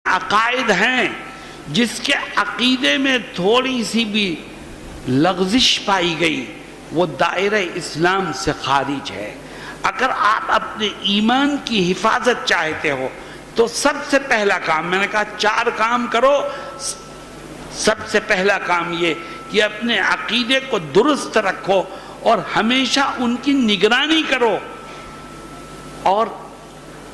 عقائد ہیں جس کے عقیدے میں تھوڑی سی بھی لغزش پائی گئی وہ دائرہ اسلام سے خارج ہے۔ اگر آپ اپنے ایمان کی حفاظت چاہتے ہو تو سب سے پہلا کام، میں نے کہا 4 کام کرو، سب سے پہلا کام یہ کہ اپنے عقیدے کو درست رکھو اور ہمیشہ ان کی نگرانی کرو اور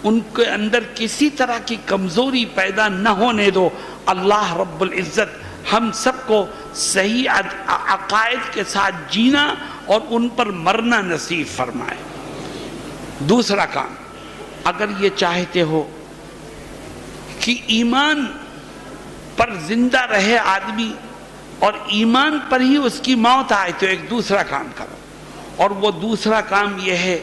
ان کے اندر کسی طرح کی کمزوری پیدا نہ ہونے دو۔ اللہ رب العزت ہم سب کو صحیح عقائد کے ساتھ جینا اور ان پر مرنا نصیب فرمائے۔ دوسرا کام، اگر یہ چاہتے ہو کہ ایمان پر زندہ رہے آدمی اور ایمان پر ہی اس کی موت آئے تو ایک دوسرا کام کرو، اور وہ دوسرا کام یہ ہے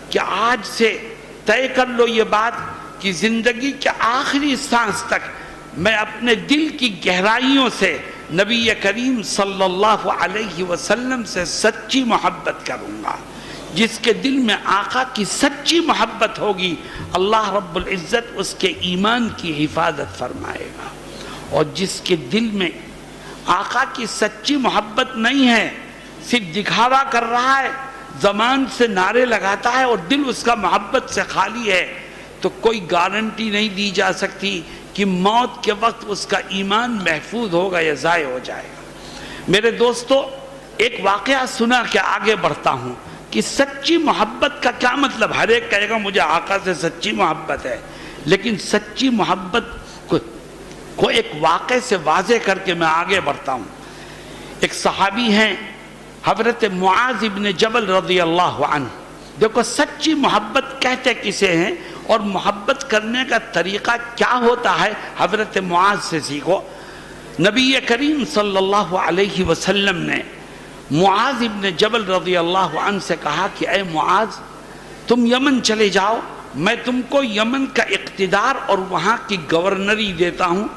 کہ آج سے طے کر لو یہ بات کہ زندگی کے آخری سانس تک میں اپنے دل کی گہرائیوں سے نبی کریم صلی اللہ علیہ وسلم سے سچی محبت کروں گا۔ جس کے دل میں آقا کی سچی محبت ہوگی اللہ رب العزت اس کے ایمان کی حفاظت فرمائے گا، اور جس کے دل میں آقا کی سچی محبت نہیں ہے، صرف دکھاوا کر رہا ہے، زبان سے نعرے لگاتا ہے اور دل اس کا محبت سے خالی ہے، تو کوئی گارنٹی نہیں دی جا سکتی کہ موت کے وقت اس کا ایمان محفوظ ہوگا یا ضائع ہو جائے گا۔ میرے دوستو، ایک واقعہ سنا کہ آگے بڑھتا ہوں کہ سچی محبت کا کیا مطلب۔ ہر ایک کہے گا مجھے آقا سے سچی محبت ہے، لیکن سچی محبت کو ایک واقعے سے واضح کر کے میں آگے بڑھتا ہوں۔ ایک صحابی ہیں حضرت معاذ ابن جبل رضی اللہ عنہ۔ دیکھو سچی محبت کہتے کسے ہیں اور محبت کرنے کا طریقہ کیا ہوتا ہے، حضرت معاذ سے سیکھو۔ نبی کریم صلی اللہ علیہ وسلم نے معاذ ابن جبل رضی اللہ عنہ سے کہا کہ اے معاذ، تم یمن چلے جاؤ، میں تم کو یمن کا اقتدار اور وہاں کی گورنری دیتا ہوں،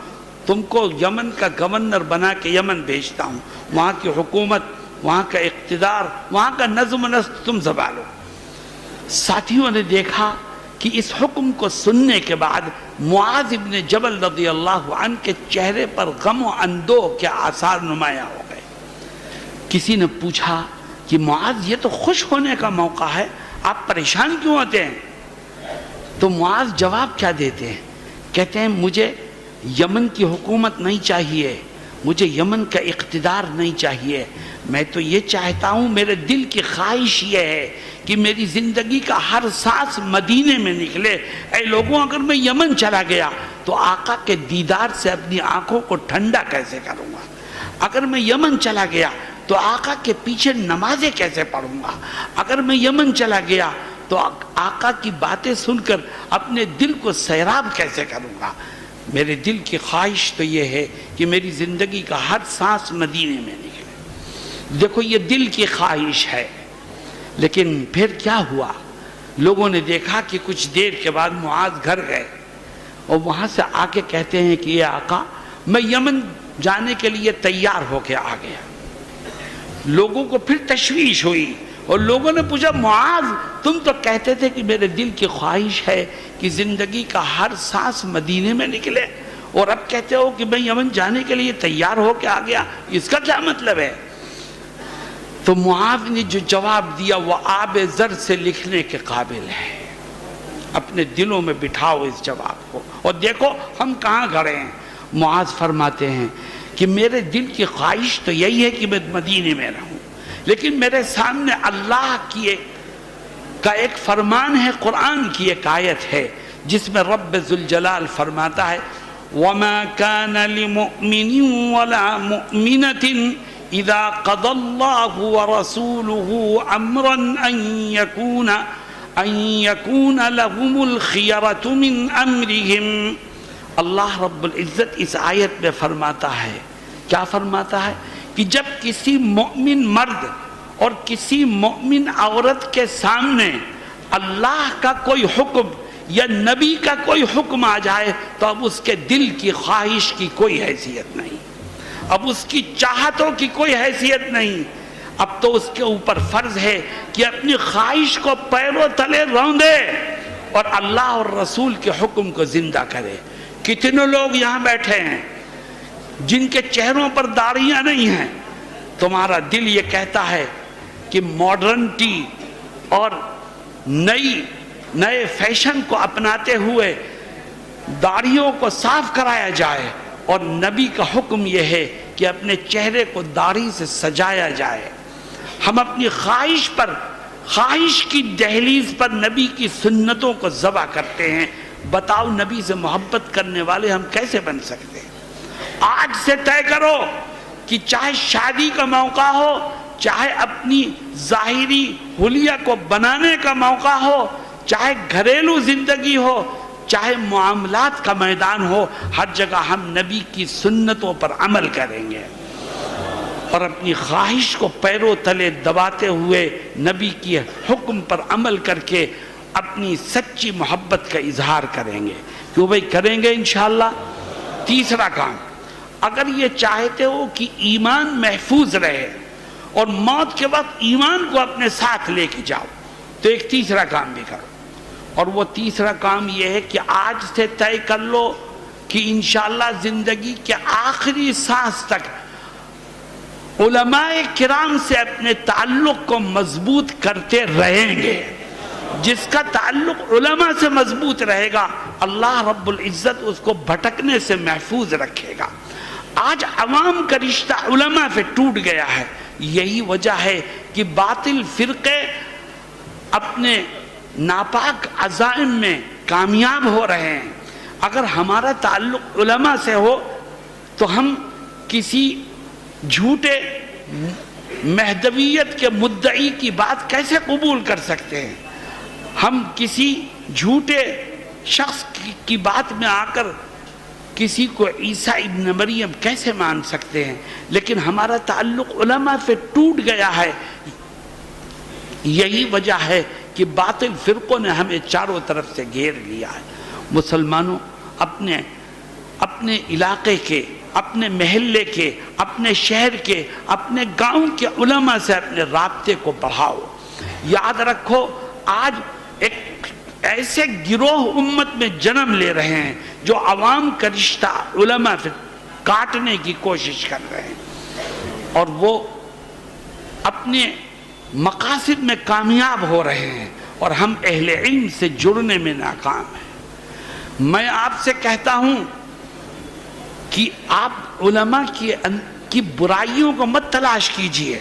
تم کو یمن کا گورنر بنا کے یمن بھیجتا ہوں، وہاں کی حکومت، وہاں کا اقتدار، وہاں کا نظم و نسق تم سنبھالو۔ ساتھیوں نے دیکھا کہ اس حکم کو سننے کے بعد معاذ ابن جبل رضی اللہ عنہ کے چہرے پر غم و اندوہ کے آثار نمایاں ہو گئے۔ کسی نے پوچھا کہ معاذ یہ تو خوش ہونے کا موقع ہے، آپ پریشان کیوں ہوتے ہیں؟ تو معاذ جواب کیا دیتے ہیں؟ کہتے ہیں مجھے یمن کی حکومت نہیں چاہیے، مجھے یمن کا اقتدار نہیں چاہیے، میں تو یہ چاہتا ہوں، میرے دل کی خواہش یہ ہے کہ میری زندگی کا ہر سانس مدینے میں نکلے۔ اے لوگوں، اگر میں یمن چلا گیا تو آقا کے دیدار سے اپنی آنکھوں کو ٹھنڈا کیسے کروں گا؟ اگر میں یمن چلا گیا تو آقا کے پیچھے نمازیں کیسے پڑھوں گا؟ اگر میں یمن چلا گیا تو آقا کی باتیں سن کر اپنے دل کو سیراب کیسے کروں گا؟ میرے دل کی خواہش تو یہ ہے کہ میری زندگی کا ہر سانس مدینے میں نکلے۔ دیکھو یہ دل کی خواہش ہے، لیکن پھر کیا ہوا؟ لوگوں نے دیکھا کہ کچھ دیر کے بعد معاذ گھر گئے اور وہاں سے آ کے کہتے ہیں کہ یہ آقا، میں یمن جانے کے لیے تیار ہو کے آ گیا۔ لوگوں کو پھر تشویش ہوئی اور لوگوں نے پوچھا معاذ، تم تو کہتے تھے کہ میرے دل کی خواہش ہے کہ زندگی کا ہر سانس مدینے میں نکلے، اور اب کہتے ہو کہ میں یمن جانے کے لیے تیار ہو کے آ گیا، اس کا کیا مطلب ہے؟ تو معاذ نے جو جواب دیا وہ آب زر سے لکھنے کے قابل ہے۔ اپنے دلوں میں بٹھاؤ اس جواب کو اور دیکھو ہم کہاں کھڑے ہیں۔ معاذ فرماتے ہیں کہ میرے دل کی خواہش تو یہی ہے کہ میں مدینے میں رہوں، لیکن میرے سامنے اللہ کا ایک فرمان ہے، قرآن کی ایک آیت ہے جس میں رب ذوالجلال فرماتا ہے وَمَا كَانَ لِمُؤْمِنٍ وَلَا مُؤْمِنَةٍ اذا قضى الله ورسوله امرا ان يكون لهم الخيرة من امرهم۔ اللہ رب العزت اس آیت میں فرماتا ہے، کیا فرماتا ہے؟ کہ جب کسی مومن مرد اور کسی مومن عورت کے سامنے اللہ کا کوئی حکم یا نبی کا کوئی حکم آ جائے تو اب اس کے دل کی خواہش کی کوئی حیثیت نہیں، اب اس کی چاہتوں کی کوئی حیثیت نہیں۔ اب تو اس کے اوپر فرض ہے کہ اپنی خواہش کو پیروں تلے روندے اور اللہ اور رسول کے حکم کو زندہ کرے، کتنے لوگ یہاں بیٹھے ہیں جن کے چہروں پر داڑھیاں نہیں ہیں. تمہارا دل یہ کہتا ہے کہ ماڈرنٹی اور نئے فیشن کو اپناتے ہوئے داڑھیوں کو صاف کرایا جائے, اور نبی کا حکم یہ ہے کہ اپنے چہرے کو داڑھی سے سجایا جائے. ہم اپنی خواہش کی دہلیز پر نبی کی سنتوں کو ذبح کرتے ہیں. بتاؤ نبی سے محبت کرنے والے ہم کیسے بن سکتے ہیں؟ آج سے طے کرو کہ چاہے شادی کا موقع ہو, چاہے اپنی ظاہری حلیہ کو بنانے کا موقع ہو, چاہے گھریلو زندگی ہو, چاہے معاملات کا میدان ہو, ہر جگہ ہم نبی کی سنتوں پر عمل کریں گے اور اپنی خواہش کو پیروں تلے دباتے ہوئے نبی کی حکم پر عمل کر کے اپنی سچی محبت کا اظہار کریں گے. کیوں بھائی کریں گے انشاءاللہ. تیسرا کام, اگر یہ چاہتے ہو کہ ایمان محفوظ رہے اور موت کے وقت ایمان کو اپنے ساتھ لے کے جاؤ, تو ایک تیسرا کام بھی کرو, اور وہ تیسرا کام یہ ہے کہ آج سے طے کر لو کہ انشاءاللہ زندگی کے آخری سانس تک علماء کرام سے اپنے تعلق کو مضبوط کرتے رہیں گے. جس کا تعلق علماء سے مضبوط رہے گا اللہ رب العزت اس کو بھٹکنے سے محفوظ رکھے گا. آج عوام کا رشتہ علماء سے ٹوٹ گیا ہے. یہی وجہ ہے کہ باطل فرقے اپنے ناپاک عزائم میں کامیاب ہو رہے ہیں. اگر ہمارا تعلق علماء سے ہو تو ہم کسی جھوٹے مہدویت کے مدعی کی بات کیسے قبول کر سکتے ہیں؟ ہم کسی جھوٹے شخص کی بات میں آ کر کسی کو عیسیٰ ابن مریم کیسے مان سکتے ہیں؟ لیکن ہمارا تعلق علماء سے ٹوٹ گیا ہے. یہی وجہ ہے کہ باطل فرقوں نے ہمیں چاروں طرف سے گھیر لیا ہے. مسلمانوں, اپنے علاقے کے, اپنے محلے کے, اپنے شہر کے, اپنے گاؤں کے علماء سے اپنے رابطے کو بڑھاؤ. یاد رکھو آج ایک ایسے گروہ امت میں جنم لے رہے ہیں جو عوام کا رشتہ علماء سے کاٹنے کی کوشش کر رہے ہیں, اور وہ اپنے مقاصد میں کامیاب ہو رہے ہیں, اور ہم اہل علم سے جڑنے میں ناکام ہیں. میں آپ سے کہتا ہوں کہ آپ علماء کی برائیوں کو مت تلاش کیجئے,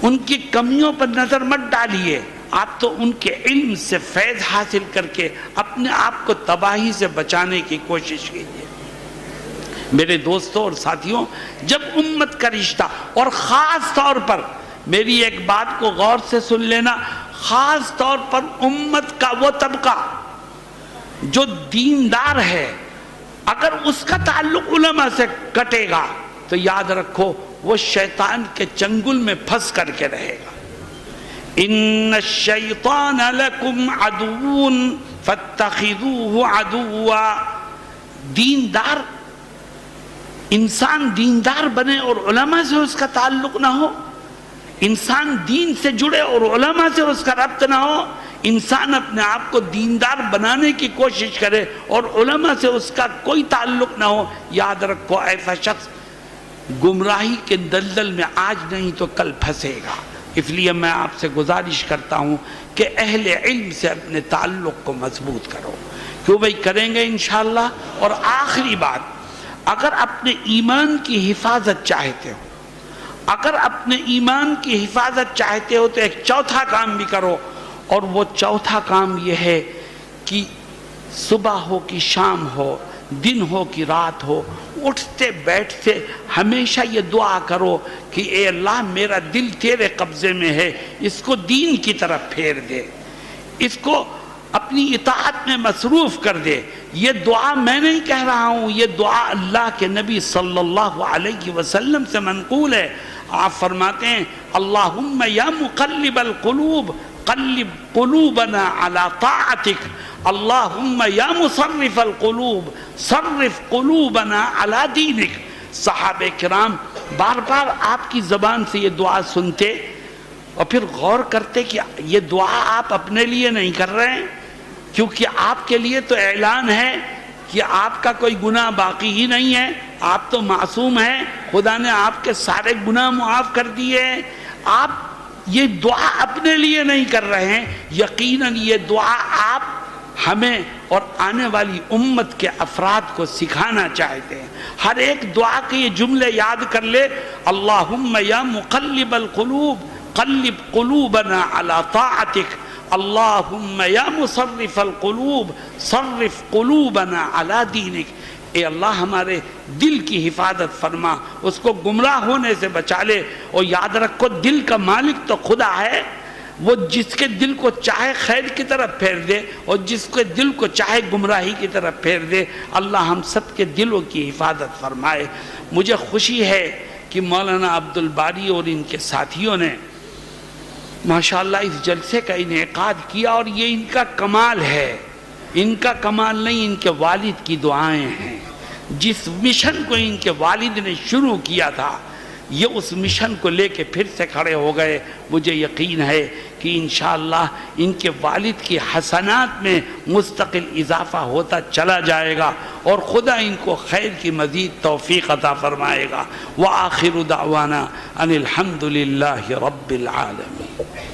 ان کی کمیوں پر نظر مت ڈالیے. آپ تو ان کے علم سے فیض حاصل کر کے اپنے آپ کو تباہی سے بچانے کی کوشش کیجیے. میرے دوستوں اور ساتھیوں, جب امت کا رشتہ, اور خاص طور پر میری ایک بات کو غور سے سن لینا, خاص طور پر امت کا وہ طبقہ جو دیندار ہے, اگر اس کا تعلق علماء سے کٹے گا تو یاد رکھو وہ شیطان کے چنگل میں پھنس کر کے رہے گا. ان الشیطان لکم عدو فاتخذوه عدوا. انسان دیندار بنے اور علماء سے اس کا تعلق نہ ہو, انسان دین سے جڑے اور علماء سے اس کا ربط نہ ہو, انسان اپنے آپ کو دیندار بنانے کی کوشش کرے اور علماء سے اس کا کوئی تعلق نہ ہو, یاد رکھو ایسا شخص گمراہی کے دلدل میں آج نہیں تو کل پھنسے گا. اس لیے میں آپ سے گزارش کرتا ہوں کہ اہل علم سے اپنے تعلق کو مضبوط کرو. کیوں بھائی کریں گے انشاءاللہ. اور آخری بات, اگر اپنے ایمان کی حفاظت چاہتے ہو, اگر اپنے ایمان کی حفاظت چاہتے ہو تو ایک چوتھا کام بھی کرو, اور وہ چوتھا کام یہ ہے کہ صبح ہو کہ شام ہو, دن ہو کہ رات ہو, اٹھتے بیٹھتے ہمیشہ یہ دعا کرو کہ اے اللہ میرا دل تیرے قبضے میں ہے, اس کو دین کی طرف پھیر دے, اس کو اپنی اطاعت میں مصروف کر دے. یہ دعا میں نہیں کہہ رہا ہوں, یہ دعا اللہ کے نبی صلی اللہ علیہ وسلم سے منقول ہے. آپ فرماتے ہیں اللہم یا مقلب القلوب قلب قلوبنا علی طاعتک, اللہم یا مصرف القلوب صرف قلوبنا علی دینک. صحابہ کرام بار بار آپ کی زبان سے یہ دعا سنتے اور پھر غور کرتے کہ یہ دعا آپ اپنے لیے نہیں کر رہے ہیں, کیونکہ آپ کے لیے تو اعلان ہے کہ آپ کا کوئی گناہ باقی ہی نہیں ہے، آپ تو معصوم ہیں، خدا نے آپ کے سارے گناہ معاف کر دیے. آپ یہ دعا اپنے لیے نہیں کر رہے ہیں، یقیناً یہ دعا آپ ہمیں اور آنے والی امت کے افراد کو سکھانا چاہتے ہیں. ہر ایک دعا کے یہ جملے یاد کر لے. اللہم یا مقلب القلوب قلب قلوبنا علی طاعتک، اللہم یا مصرف القلوب صرف قلوبنا علی دینک. اے اللہ ہمارے دل کی حفاظت فرما، اس کو گمراہ ہونے سے بچا لے. اور یاد رکھو دل کا مالک تو خدا ہے، وہ جس کے دل کو چاہے خیر کی طرف پھیر دے اور جس کے دل کو چاہے گمراہی کی طرف پھیر دے. اللہ ہم سب کے دلوں کی حفاظت فرمائے. مجھے خوشی ہے کہ مولانا عبد الباری اور ان کے ساتھیوں نے ماشاءاللہ اس جلسے کا انعقاد کیا، اور یہ ان کا کمال ہے. ان کا کمال نہیں، ان کے والد کی دعائیں ہیں. جس مشن کو ان کے والد نے شروع کیا تھا، یہ اس مشن کو لے کے پھر سے کھڑے ہو گئے. مجھے یقین ہے کہ انشاءاللہ ان کے والد کی حسنات میں مستقل اضافہ ہوتا چلا جائے گا، اور خدا ان کو خیر کی مزید توفیق عطا فرمائے گا. وآخر دعوانا ان الحمد للہ رب العالمین.